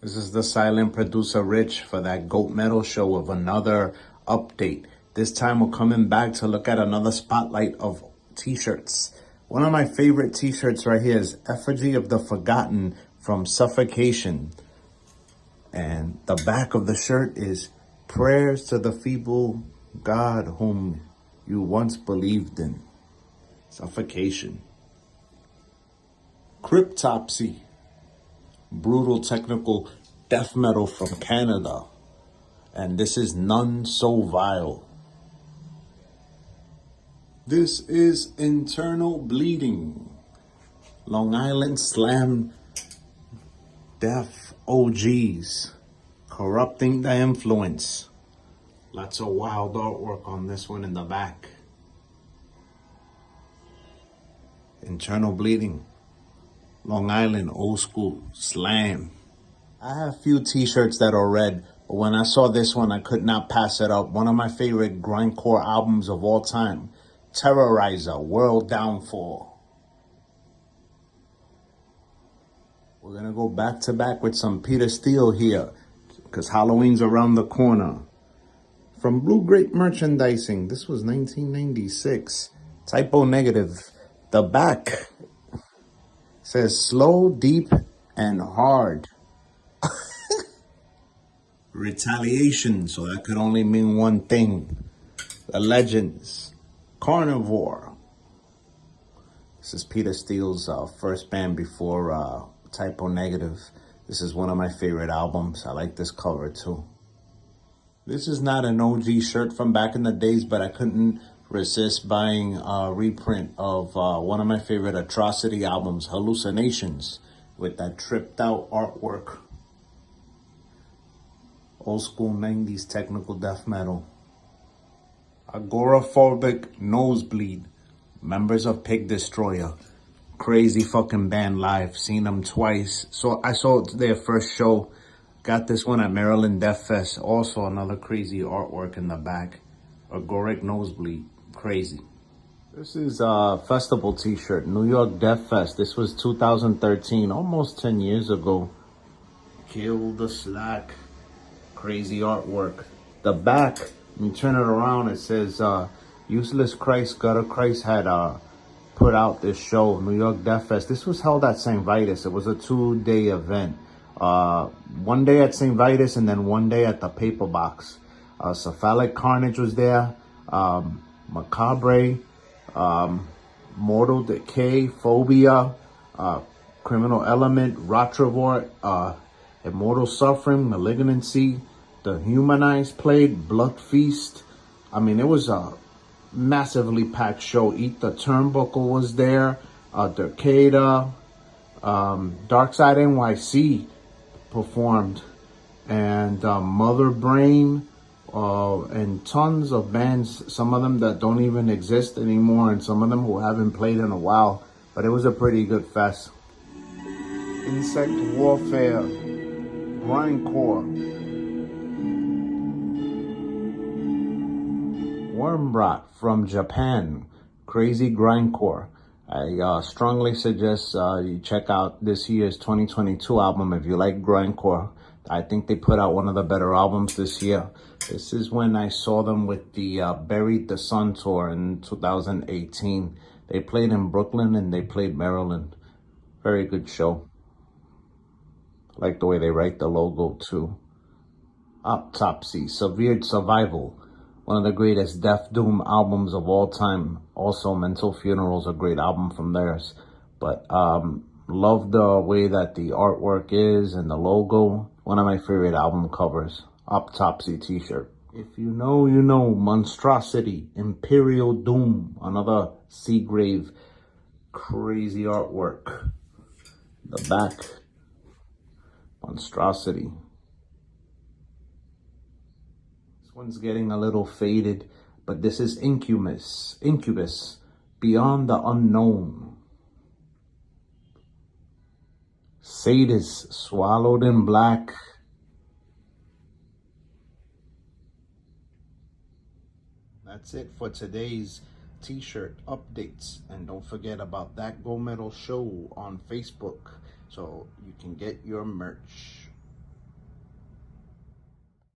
This is the silent producer Rich for that Goat Metal show with another update. This time we're coming back to look at another spotlight of t-shirts. One of my favorite t-shirts right here is Effigy of the Forgotten from Suffocation. And the back of the shirt is Prayers to the Feeble God whom you once believed in. Suffocation. Cryptopsy. Brutal technical death metal from Canada. And this is None So Vile. This is Internal Bleeding. Long Island Slam Death OGs. Corrupting the Influence. Lots of wild artwork on this one in the back. Internal Bleeding. Long Island Old School Slam. I have a few t-shirts that are red, but when I saw this one, I could not pass it up. One of my favorite grindcore albums of all time. Terrorizer, World Downfall. We're going to go back to back with some Peter Steele here, because Halloween's around the corner. From Blue Grape Merchandising, this was 1996. Typo negative. The back says slow, deep, and hard. Retaliation, so that could only mean one thing. The Legends. Carnivore. This is Peter Steele's first band before Typo Negative. This is one of my favorite albums. I like this cover too. This is not an OG shirt from back in the days, but I couldn't resist buying a reprint of one of my favorite Atrocity albums, Hallucinations, with that tripped out artwork. Old school 90s technical death metal. Agoraphobic Nosebleed. Members of Pig Destroyer. Crazy fucking band live. Seen them twice. So I saw their first show. Got this one at Maryland Death Fest. Also another crazy artwork in the back. Agoric Nosebleed. Crazy. This is a festival t-shirt. New York Death Fest. This was 2013. Almost 10 years ago. Kill the Slack. Crazy artwork. The back, when you turn it around, it says Useless Christ, Gutter Christ had put out this show, New York Death Fest. This was held at St. Vitus. It was a 2-day event. One day at St. Vitus and then one day at the Paper Box. Cephalic Carnage was there. Macabre. Mortal Decay. Phobia. Criminal Element. Rotravort. Immortal Suffering, Malignancy, The Humanized played, Blood Feast. I mean, it was a massively packed show. Eat the Turnbuckle was there, Dercada, Darkside NYC performed, and Mother Brain, and tons of bands, some of them that don't even exist anymore, and some of them who haven't played in a while, but it was a pretty good fest. Insect Warfare. Grindcore. Wormrot from Japan. Crazy Grindcore. I strongly suggest you check out this year's 2022 album if you like Grindcore. I think they put out one of the better albums this year. This is when I saw them with the Buried the Sun tour in 2018. They played in Brooklyn and they played Maryland. Very good show. Like the way they write the logo too. Autopsy, Severed Survival. One of the greatest Death Doom albums of all time. Also, Mental Funeral's a great album from theirs. But love the way that the artwork is and the logo. One of my favorite album covers. Autopsy t-shirt. If you know, you know. Monstrosity, Imperial Doom. Another Seagrave. Crazy artwork. The back. Monstrosity. This one's getting a little faded, but this is Incubus. Beyond the Unknown. Sadist, Swallowed in Black. That's it for today's t-shirt updates. And don't forget about That Goat Metal Show on Facebook, so you can get your merch.